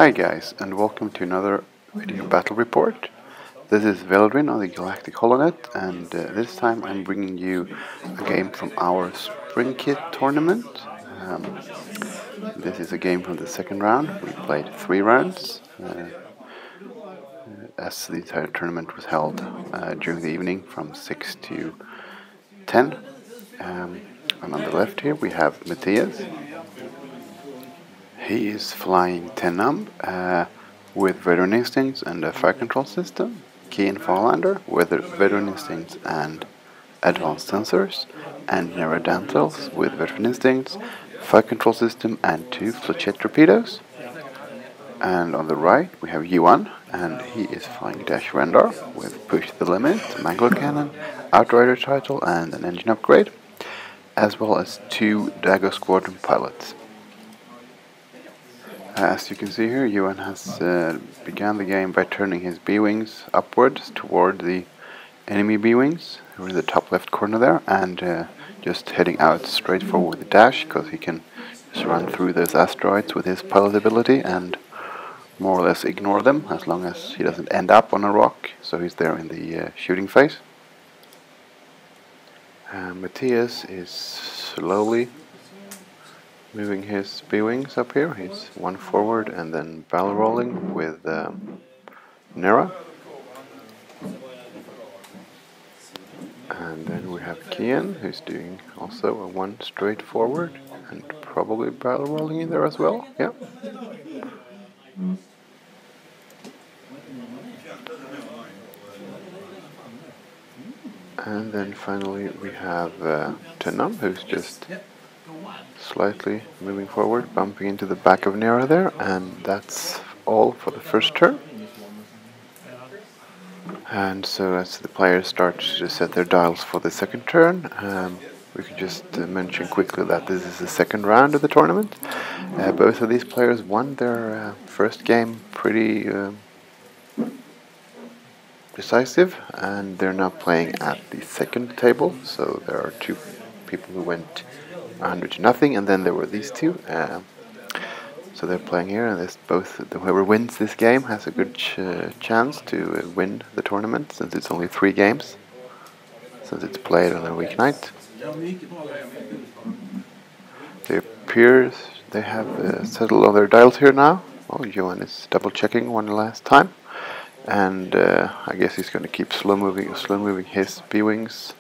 Hi guys, and welcome to another video battle report. This is Veldrin on the Galactic Holonet, and this time I'm bringing you a game from our Spring Kit tournament. This is a game from the second round. We played 3 rounds, as the entire tournament was held during the evening from 6 to 10. And on the left here we have Mattias. He is flying 10 Numb with Veteran Instincts and a fire control system. Keyan Farlander with Veteran Instincts and advanced sensors. And Nera Dantels with Veteran Instincts, fire control system and 2 Flechette Torpedoes. And on the right we have Johan, and he is flying Dash Rendar with Push the Limit, Mangler cannon, Outrider title and an engine upgrade, as well as 2 Dagger Squadron pilots. As you can see here, Johan has began the game by turning his B-wings upwards toward the enemy B-wings, who are in the top left corner there, and just heading out straight forward with a dash, because he can just run through those asteroids with his pilot ability and more or less ignore them, as long as he doesn't end up on a rock, so he's there in the shooting phase. Mattias is slowly moving his B-wings up here. He's one forward and then barrel rolling with Nera. And then we have Keyan, who's doing also a one straight forward and probably barrel rolling in there as well. Yeah. And then finally we have Numb, who's just slightly moving forward, bumping into the back of Nera there, and that's all for the first turn. And so as the players start to set their dials for the second turn, we can just mention quickly that this is the second round of the tournament. Both of these players won their first game pretty decisive, and they're now playing at the second table, so there are 2 people who went 100-0, and then there were these 2. So they're playing here, and whoever wins this game has a good chance to win the tournament, since it's only 3 games, since it's played on a weeknight. It appears they have settled on their dials here now. Oh, Johan is double checking one last time, and I guess he's going to keep slow moving his B-wings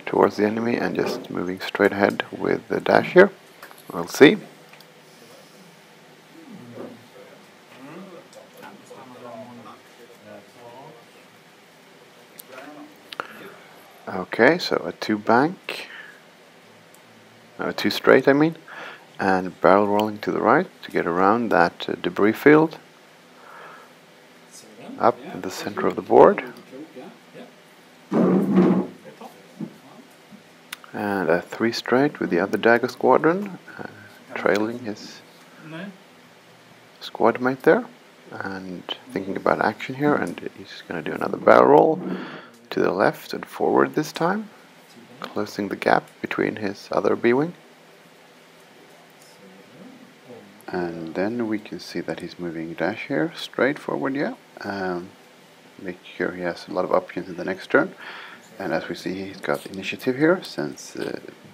towards the enemy and just moving straight ahead with the dash here. We'll see. Okay, so a 2 bank, a 2 straight I mean, and barrel rolling to the right to get around that debris field up in the center of the board. And a 3 straight with the other Dagger Squadron, trailing his squad mate there, and thinking about action here, and he's going to do another barrel roll to the left and forward this time, closing the gap between his other B-wing. And then we can see that he's moving dash here, straight forward, yeah. Make sure he has a lot of options in the next turn. And as we see, he's got initiative here, since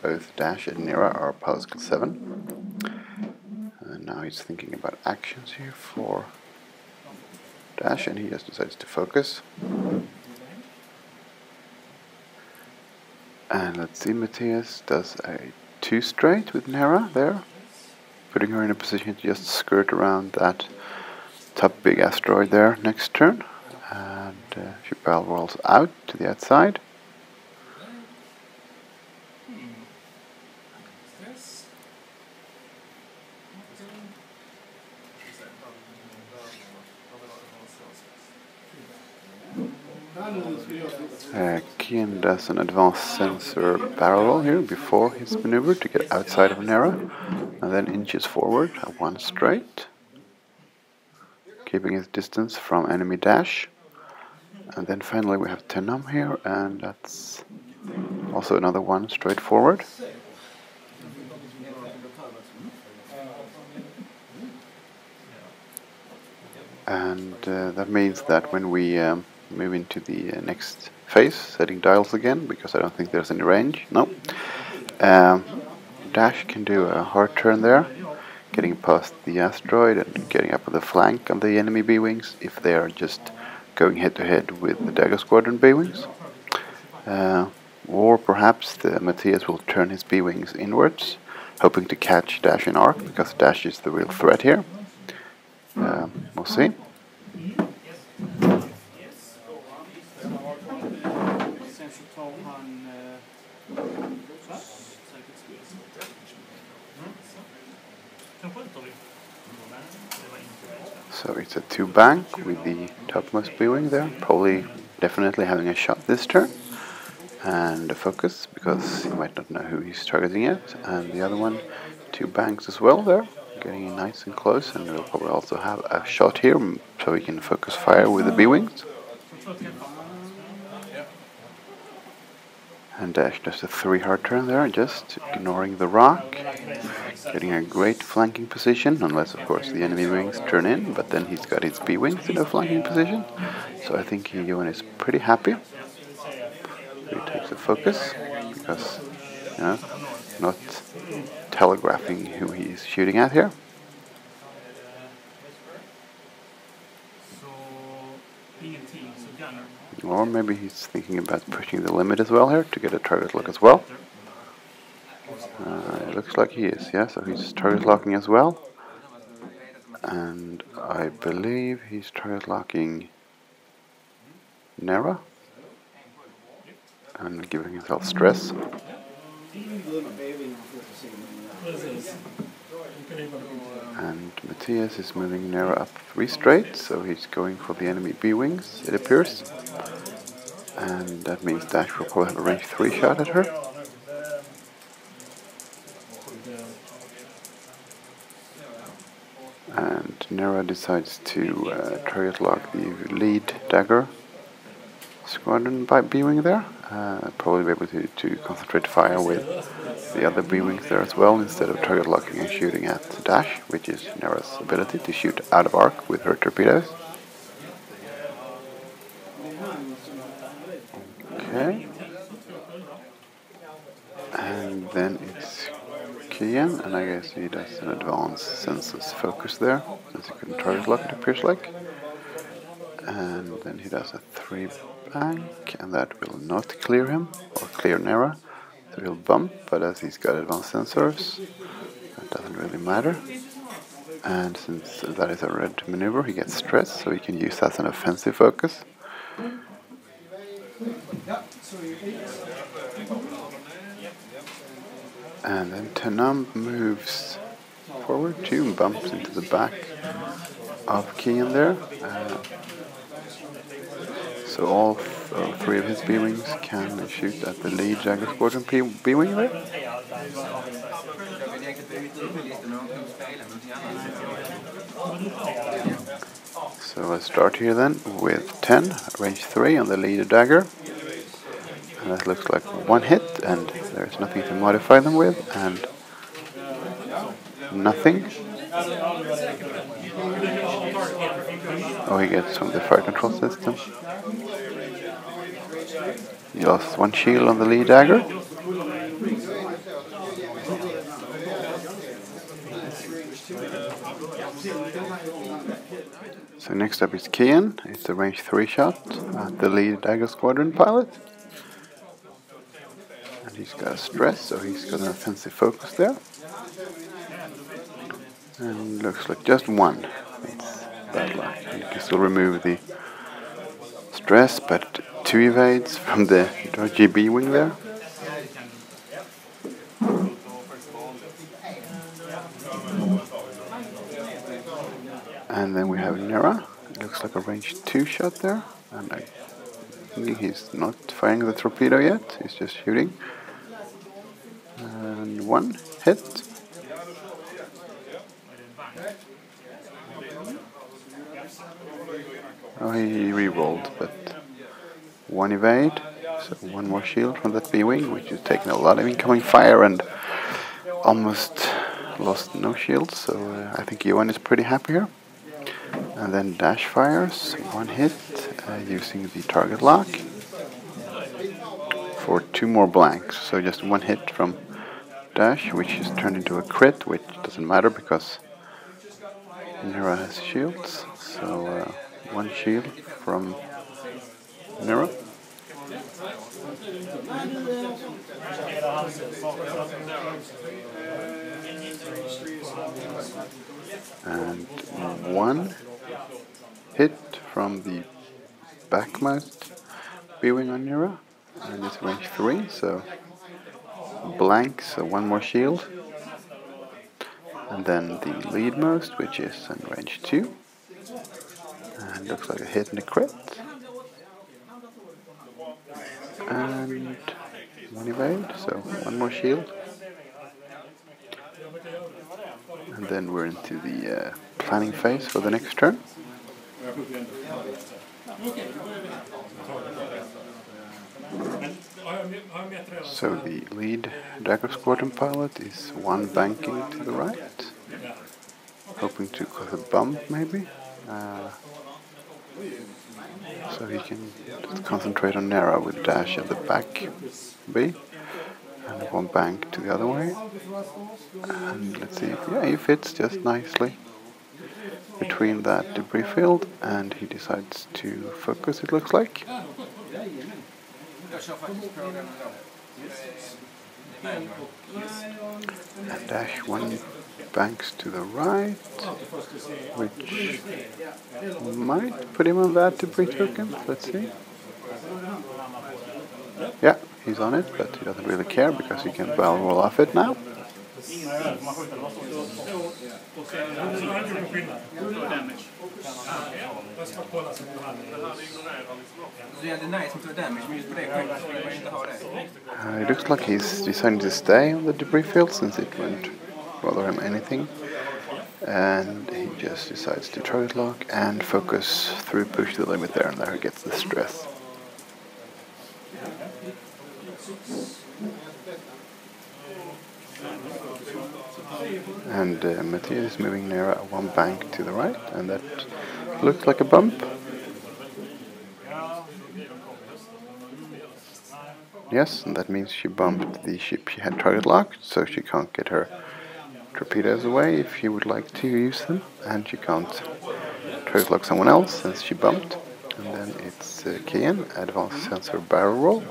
both Dash and Nera are pilot skill 7. And now he's thinking about actions here for Dash, and he just decides to focus. And let's see, Mattias does a 2 straight with Nera there, putting her in a position to just skirt around that top big asteroid there next turn. And she barrel rolls out to the outside. Keyan does an advanced sensor barrel roll here before his maneuver to get outside of Nera, and then inches forward a 1 straight, keeping his distance from enemy Dash. And then finally we have Numb here, and that's also another 1 straight forward. that means that when we move into the next phase, setting dials again, because I don't think there's any range. No. Dash can do a hard turn there, getting past the asteroid and getting up on the flank of the enemy B-Wings if they are just going head to head with the Dagger Squadron B-Wings. Or perhaps the Mattias will turn his B-Wings inwards, hoping to catch Dash in arc, because Dash is the real threat here. We'll see. So it's a 2-bank with the topmost B-Wing there, probably definitely having a shot this turn. And a focus, because he might not know who he's targeting yet. And the other one, 2 banks as well there, getting nice and close, and we'll probably also have a shot here, so we can focus fire with the B-Wings. And Dash does a 3 hard turn there, just ignoring the rock, getting a great flanking position, unless of course the enemy wings turn in, but then he's got his B-Wings in a flanking position, so I think Johan is pretty happy. He takes a focus, because, you know, not telegraphing who he's shooting at here. Or maybe he's thinking about pushing the limit as well here to get a target lock as well. It looks like he is, yeah, so he's target locking as well. And I believe he's target locking Nera and giving himself stress. And Mattias is moving Nera up 3 straight, so he's going for the enemy B-Wings, it appears. And that means Dash will probably have a range 3 shot at her. And Nera decides to target lock the lead Dagger Squadron by B-Wing there. Probably be able to concentrate fire with the other B-Wings there as well, instead of target locking and shooting at Dash, which is Nera's ability to shoot out of arc with her torpedoes. Okay. And then it's Keyan, and I guess he does an advanced census focus there, since he couldn't target lock, it appears like. And then he does a 3-bank, and that will not clear him, or clear Nera. So he'll bump, but as he's got advanced sensors, that doesn't really matter. And since that is a red maneuver, he gets stressed, so he can use that as an offensive focus. And then Numb moves forward 2 and bumps into the back of Keyan there. So all 3 of his B-Wings can shoot at the lead Dagger Squadron B-Wing there. So let's start here then with 10, range 3 on the lead Dagger. And that looks like 1 hit, and there's nothing to modify them with, and nothing. Oh, he gets from the fire control system. He lost 1 shield on the lead Dagger. So next up is Keyan. It's a range 3 shot at the lead Dagger Squadron pilot. And he's got a stress, so he's got an offensive focus there. And looks like just 1. It's bad luck. You can still remove the stress, but 2 evades from the dodgy B-Wing there. And then we have Nera. It looks like a range 2 shot there. And I think he's not firing the torpedo yet, he's just shooting. And 1 hit. Oh, he re-rolled, but 1 evade, so 1 more shield from that B-Wing, which is taking a lot of incoming fire and almost lost no shields, so I think Johan is pretty happy here. And then dash fires, one hit using the target lock for 2 more blanks. So just one hit from dash, which is turned into a crit, which doesn't matter because Nera has shields. So one shield from Nera. And one hit from the backmost B-wing on Nera, and it's range 3, so blank, so one more shield. And then the leadmost, which is in range 2, and looks like a hit and a crit. And one evade, so one more shield. And then we're into the planning phase for the next turn. So the lead Dagger Squadron pilot is one banking to the right, hoping to cause a bump maybe, so he can just concentrate on Nera with dash at the back B, and one bank to the other way. And let's see, yeah, he fits just nicely between that debris field, and he decides to focus, it looks like. And dash one banks to the right, which might put him on that debris token. Let's see. Yeah, he's on it, but he doesn't really care because he can barrel roll off it now. It looks like he's deciding to stay on the debris field since it won't bother him anything. And he just decides to target lock and focus through push to the limit there, and there he gets the stress. And Mattias is moving Nera one bank to the right, and that looks like a bump. Yes, and that means she bumped the ship she had target locked, so she can't get her torpedoes away if she would like to use them, and she can't target lock someone else since she bumped. And then it's Keyan, advanced sensor barrel roll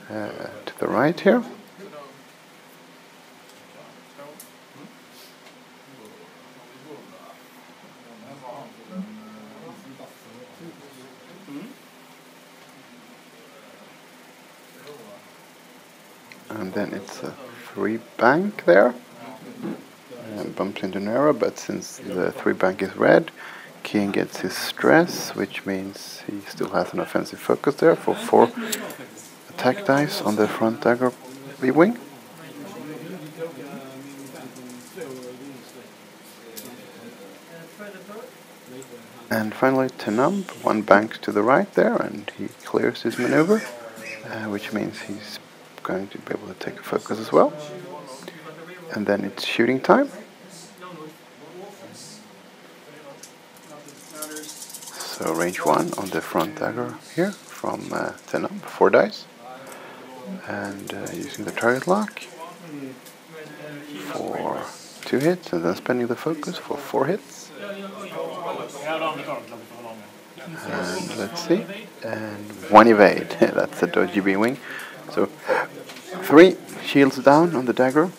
to the right here. And then it's a 3 bank there, and bumps into Nera, but since the 3 bank is red, Keyan gets his stress, which means he still has an offensive focus there for 4 attack dice on the front Dagger B-wing. And finally to Numb, 1 bank to the right there, and he clears his maneuver, which means he's going to be able to take a focus as well. And then it's shooting time. So range 1 on the front Dagger here from Numb, 4 dice. And using the target lock for 2 hits, and then spending the focus for 4 hits. And let's see, and 1 evade. That's a dodgy B-wing. So 3 shields down on the Dagger.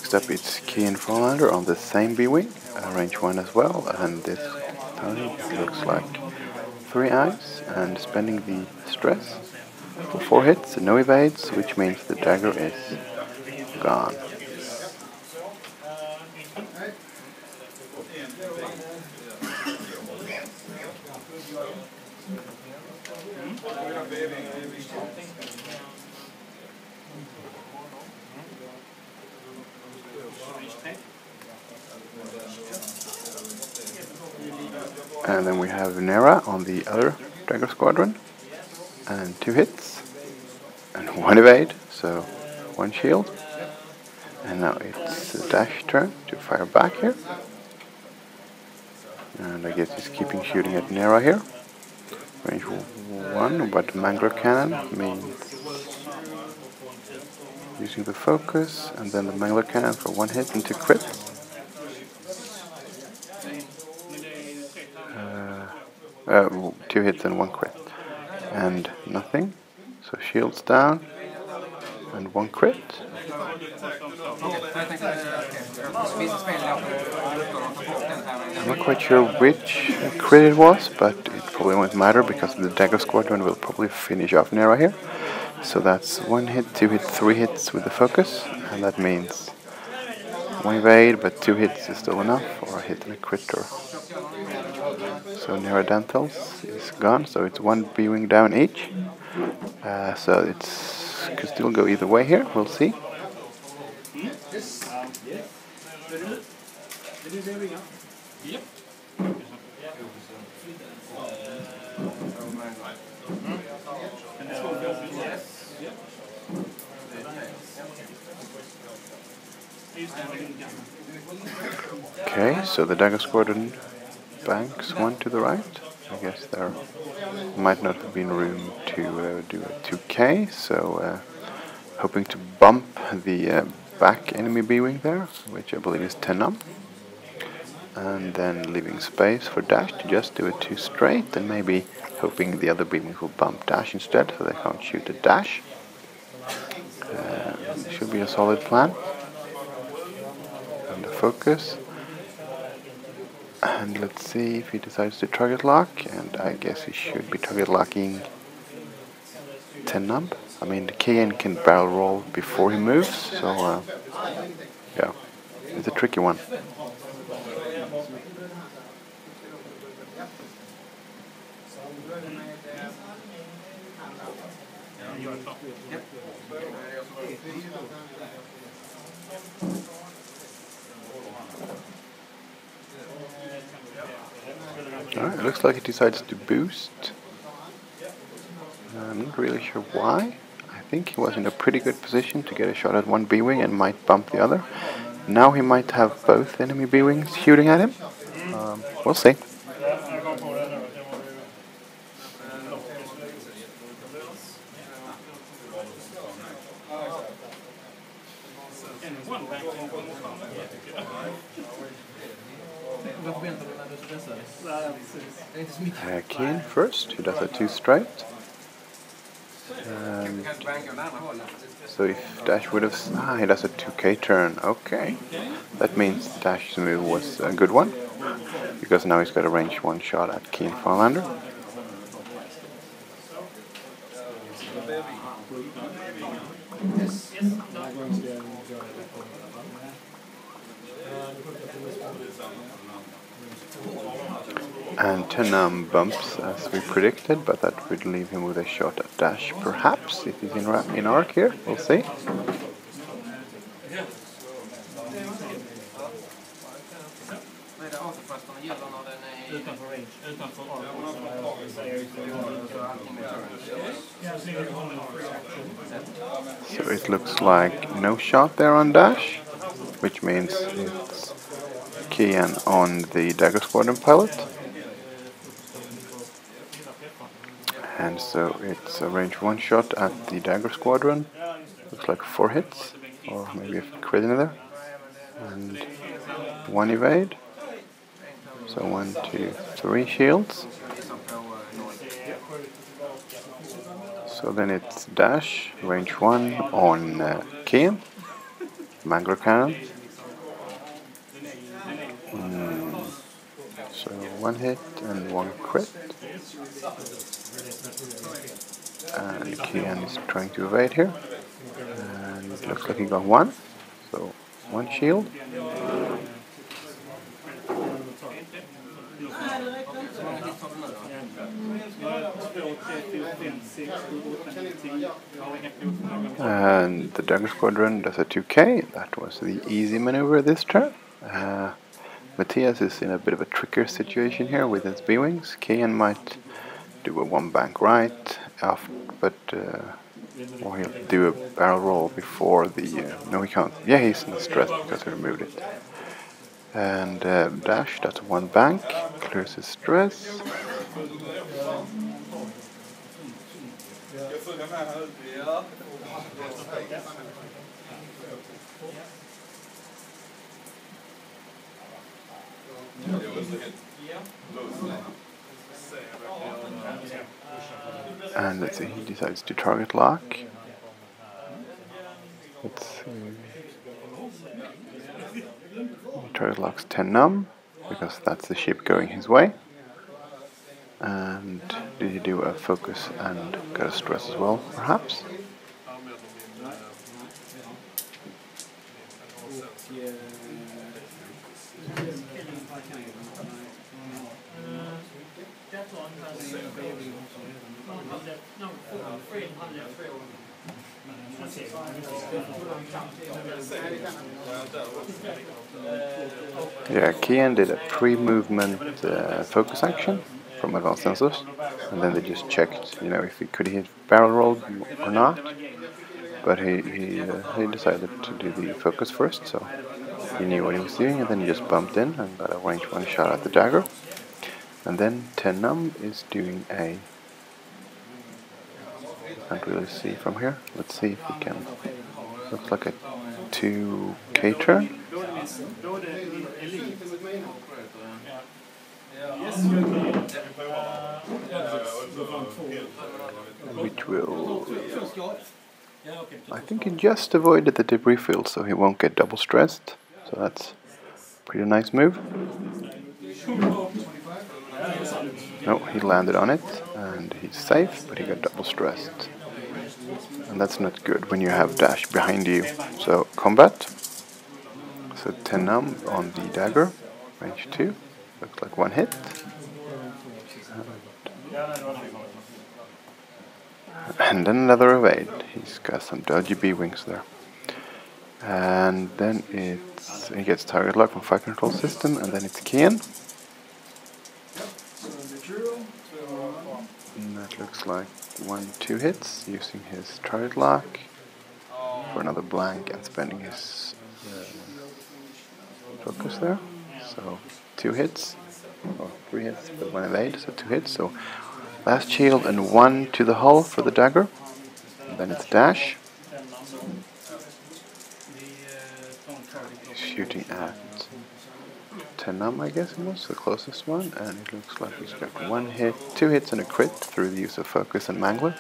Next up it's Keyan Farlander on the same B-wing, range 1 as well, and this time it looks like 3 eyes, and spending the stress for 4 hits, no evades, which means the Dagger is gone. And then we have Nera on the other Dagger Squadron, and 2 hits, and 1 evade, so 1 shield. And now it's the dash turn to fire back here. And I guess he's keeping shooting at Nera here. Range 1, but Mangler cannon means using the focus, and then the Mangler cannon for 1 hit into crit. 2 hits and 1 crit. And nothing. So shields down. And 1 crit. I'm not quite sure which crit it was, but it probably won't matter because the Dagger Squadron will probably finish off Nera here. So that's 1 hit, 2 hits, 3 hits with the focus, and that means 1 evade, but 2 hits is still enough, or a hit and a crit. So Nera Dantels is gone, so it's 1 B-wing down each. So it's could still go either way here, we'll see. Okay, so the Dagger Squadron banks 1 to the right. I guess there might not have been room to do a 2K, so hoping to bump the back enemy B-wing there, which I believe is Numb. And then leaving space for dash to just do a 2 straight, and maybe hoping the other B-wing will bump dash instead, so they can't shoot a dash. Should be a solid plan. And the focus. And let's see if he decides to target lock, and I guess he should be target locking Numb. I mean, the Keyan can barrel roll before he moves, so yeah, it's a tricky one. Alright, it looks like he decides to boost. I'm not really sure why. I think he was in a pretty good position to get a shot at 1 B-wing and might bump the other. Now he might have both enemy B-wings shooting at him. We'll see. Keyan first, who does a 2 straight. And so if Dash would have... he does a 2K turn. Okay. That means Dash's move was a good one, because now he's got a range 1 shot at Keyan Farlander. And Numb bumps as we predicted, but that would leave him with a shot at dash, perhaps, if he's in arc here. We'll see. So it looks like no shot there on dash, which means it's Keyan on the Dagger Squadron pilot. And so it's a range 1 shot at the Dagger Squadron. Looks like 4 hits, or maybe a crit in there. And 1 evade. So 1, 2, 3 shields. So then it's dash, range 1 on Keyan. Mangler cannon. So 1 hit and 1 crit. And Keyan is trying to evade here. And it looks like he got 1. So 1 shield. And the Dagger Squadron does a 2K. That was the easy maneuver this turn. Mattias is in a bit of a trickier situation here with his B-wings. Keyan might do a 1 bank right, but Or he'll do a barrel roll before the... no, he can't. Yeah, he's in stress because he removed it. And dash, that's one bank, clears his stress. And let's see, he decides to target lock. Let's see. He target locks 10 Numb, because that's the ship going his way. And did he do a focus and get a stress as well, perhaps? Yeah, Keyan did a pre-movement focus action from advanced sensors, and then they just checked, you know, if he could hit barrel roll or not. But he decided to do the focus first, so he knew what he was doing, and then he just bumped in and got a range 1 shot at the Dagger. And then Numb is doing a... can't really see from here. Let's see if we can... looks like a 2K turn. Which will... I think he just avoided the debris field, so he won't get double stressed. So that's a pretty nice move. No, he landed on it, and he's safe, but he got double stressed. And that's not good when you have dash behind you. So, combat. So 10 Numb on the Dagger, range 2. Looks like 1 hit. And then another evade. He's got some dodgy B-wings there. And then he gets target lock from fire control system, and then it's Keyan. And that looks like 1-2 hits using his target lock for another blank and spending his focus there. So 2 hits, or 3 hits, but 1 evade, so 2 hits. So last shield and 1 to the hull for the Dagger. And then it's dash. He's shooting at 10 Numb, I guess it was, the closest one, and it looks like he's got 1 hit, 2 hits and a crit through the use of focus and Mangler.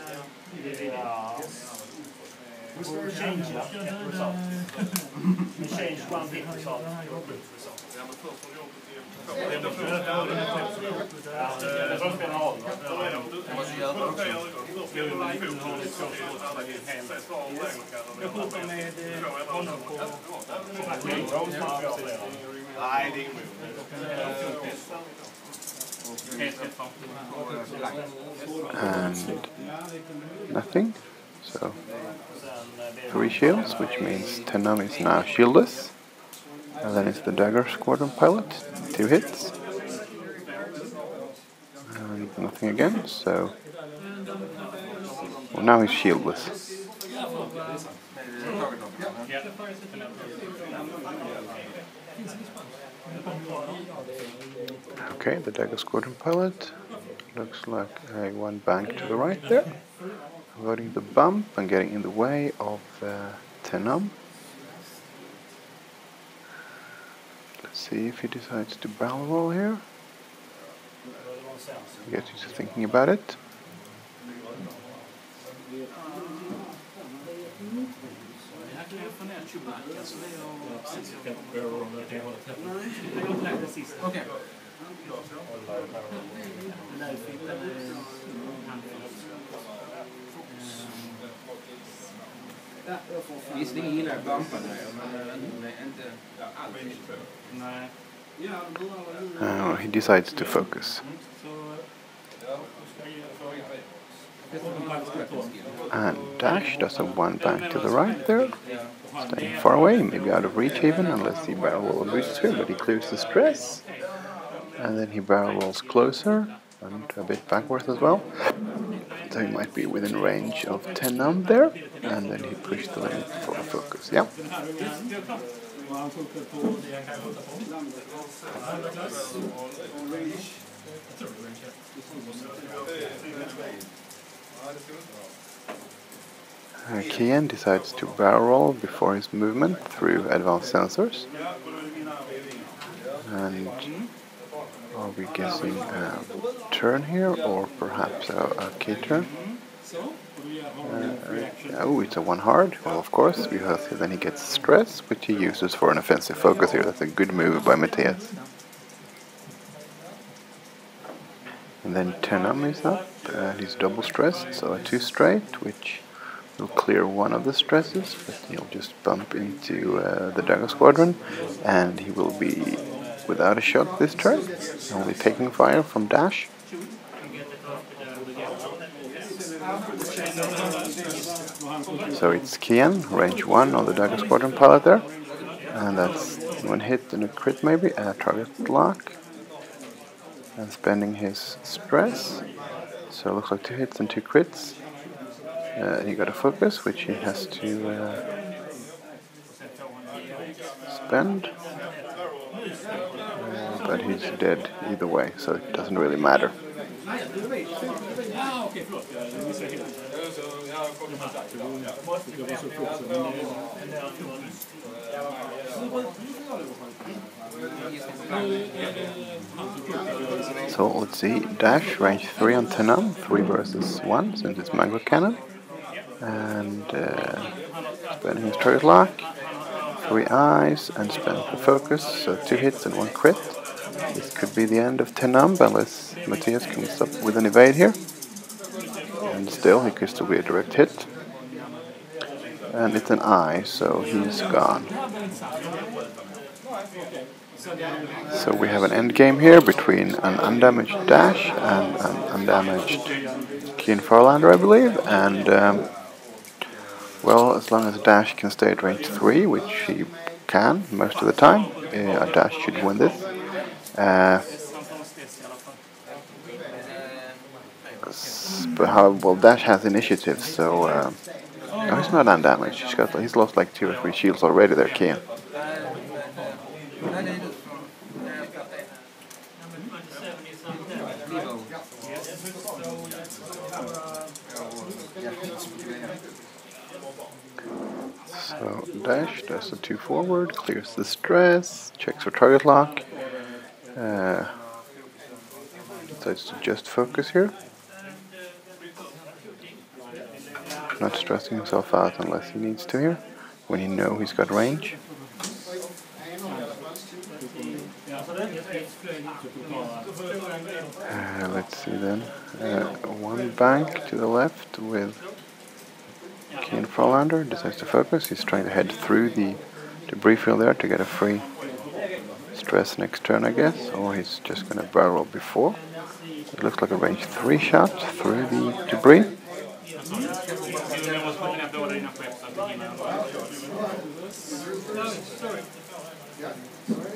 And nothing, so 3 shields, which means 10 Numb is now shieldless. And then it's the Dagger Squadron pilot, 2 hits. And nothing again, so... well, now he's shieldless. Okay, the Dagger Squadron pilot. Looks like a 1 bank to the right there. Avoiding the bump and getting in the way of 10 Numb. Let's see if he decides to barrel roll here. Get you to thinking about it. Okay. Visserligen gillar jag bumparna, men inte alltid. He decides to focus. And dash does a 1 bank to the right there. Staying far away, maybe out of reach even, unless he barrel roll boosts here, but he clears the stress. And then he barrel rolls closer, and a bit backwards as well. So So he might be within range of 10 Numb there, and then he pushed the limit for a focus. Yeah. Keyan decides to barrel roll before his movement through advanced sensors. And are we guessing a turn here, or perhaps a K-turn? Oh, it's a one hard. Well, of course, because then he gets stress, which he uses for an offensive focus here. That's a good move by Mattias. And then Numb is up, and he's double stressed, so a 2 straight, which will clear one of the stresses, but he'll just bump into the Dagger Squadron, and he will be without a shot this turn, only taking fire from dash. So it's Keyan, range 1 on the Dagger Squadron pilot there, and that's 1 hit and a crit maybe, a target lock, and spending his stress, so it looks like 2 hits and 2 crits. He got a focus, which he has to spend, but he's dead either way, so it doesn't really matter. So let's see, dash, range 3 on Numb, 3 versus 1, since it's Mangler cannon. And spending his turret lock, 3 eyes, and spend the focus, so 2 hits and 1 crit. This could be the end of Numb, unless Mattias comes up with an evade here. And still, he could still be a direct hit. And it's an eye, so he's gone. So we have an endgame here between an undamaged dash and an undamaged Keyan Farlander, I believe. And well, as long as dash can stay at range 3, which he can most of the time, a dash should win this. Well, dash has initiative, so no, he's not undamaged. He's lost like 2 or 3 shields already there, Keyan. So dash does the 2 forward, clears the stress, checks for target lock, decides to just focus here, not stressing himself out unless he needs to here, when he knows he's got range. Let's see then, 1 bank to the left with Keyan Farlander, decides to focus. He's trying to head through the debris field there to get a free stress next turn, I guess, or he's just going to barrel before. It looks like a range 3 shot through the debris.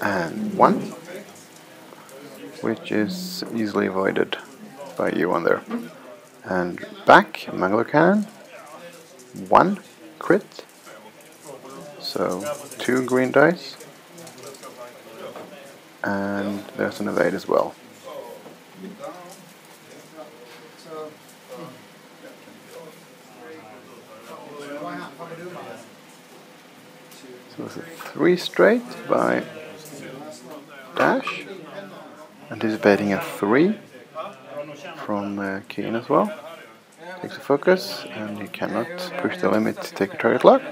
And 1, which is easily avoided by Johan there. And back, Mangler cannon, 1 crit, so 2 green dice, and there's an evade as well. So it's a 3 straight by dash, anticipating a 3 from Keyan as well. Takes a focus, and he cannot push the limit to take a target lock.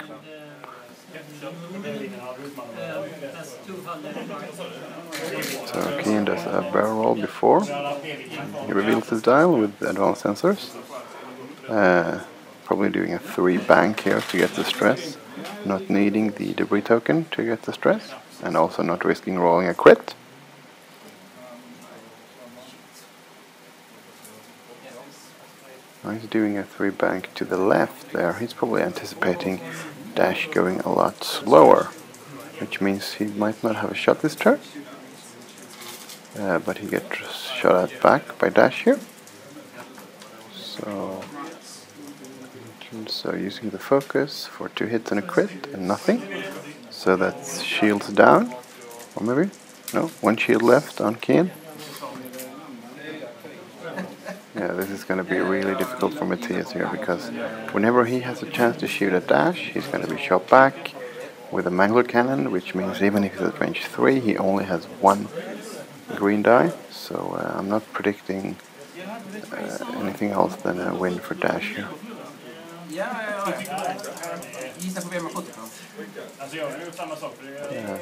So Keyan does a barrel roll before. He reveals his dial with advanced sensors. Probably doing a 3 bank here to get the stress, not needing the debris token to get the stress, and also not risking rolling a crit. Now he's doing a 3 bank to the left there. He's probably anticipating dash going a lot slower, which means he might not have a shot this turn. But he gets shot at back by dash here. So And so using the focus for 2 hits and a crit and nothing. So that's shields down. Or maybe? No, 1 shield left on Keyan. Yeah, this is going to be really difficult for Mattias here, because whenever he has a chance to shoot a dash, he's going to be shot back with a Mangler cannon, which means even if he's at range 3, he only has 1 green die. So I'm not predicting anything else than a win for dash here.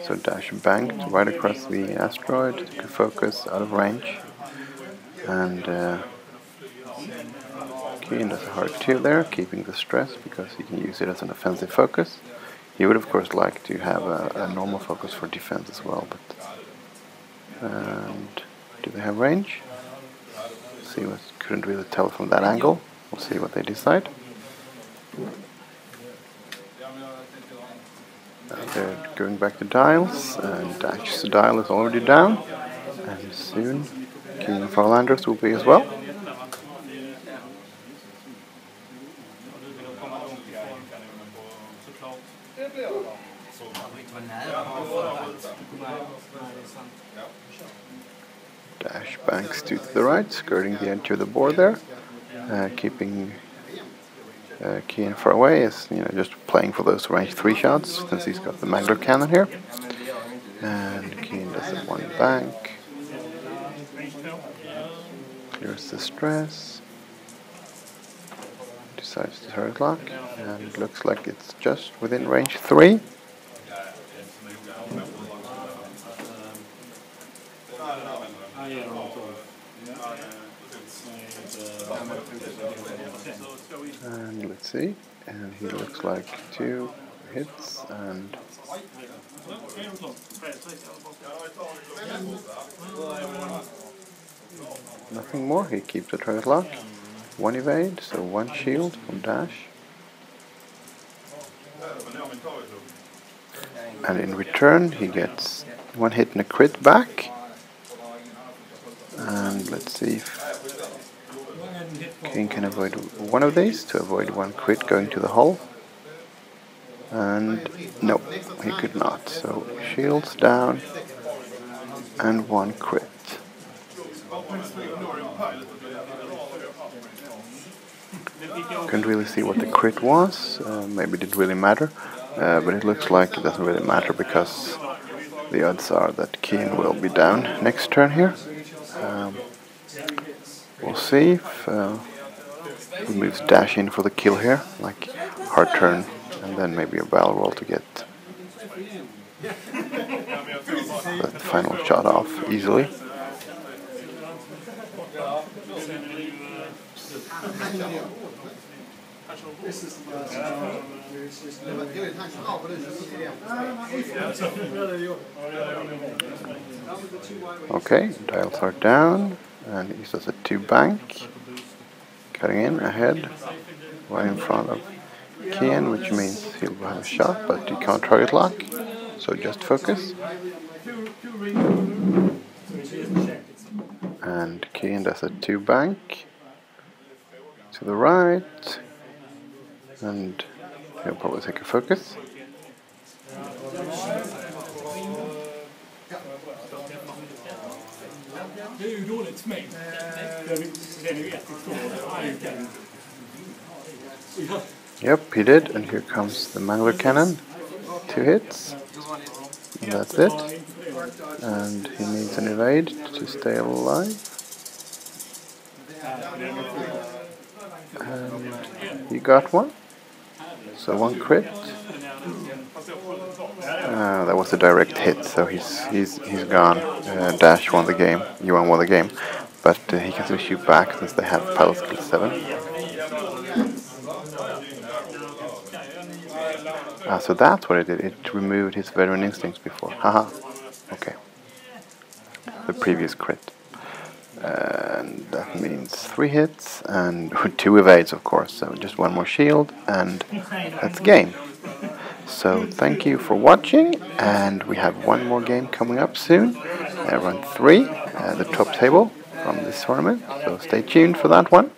So dash banked right across the asteroid, to focus out of range, and Keyan does a hard 2 there, keeping the stress because he can use it as an offensive focus. He would of course like to have a normal focus for defense as well, but and do they have range? See, what couldn't really tell from that angle. We'll see what they decide. They're going back to dials, and Dash's dial is already down, and soon Keyan and Farlanders will be as well. Dash banks to the right, skirting the edge of the board there, keeping Keyan far away, is just playing for those range 3 shots, since he's got the Mangler cannon here. And Keyan does a 1 bank, clears the stress, decides to turret lock, and it looks like it's just within range 3. And let's see, and he looks like 2 hits and nothing more. He keeps the turret lock, 1 evade, so 1 shield from Dash. And in return he gets 1 hit and a crit back. And let's see if Keyan can avoid 1 of these to avoid 1 crit going to the hull. And no, he could not. So shields down and 1 crit. Couldn't really see what the crit was. Maybe it didn't really matter. But it looks like it doesn't really matter, because the odds are that Keyan will be down next turn here. We'll see if he moves Dash in for the kill here, like hard turn, and then maybe a barrel roll to get the final shot off easily. Okay, dials are down, and he does a 2 bank, cutting in ahead, right in front of Keyan, which means he'll have a shot, but he can't target lock, so just focus. And Keyan does a 2 bank to the right, and he'll probably take a focus. Yep, he did, and here comes the Mangler cannon. 2 hits, and that's it. And he needs an evade to stay alive. And he got 1, so 1 crit. That was a direct hit, so he's gone. Dash won the game, Johan won the game, but he can still shoot back since they have pilot skill 7. So that's what it did. It removed his veteran instincts before. Haha. Okay. The previous crit. And that means 3 hits and 2 evades, of course. So just 1 more shield, and that's game. So thank you for watching, and we have 1 more game coming up soon. Run 3, the top table from this tournament. So stay tuned for that one.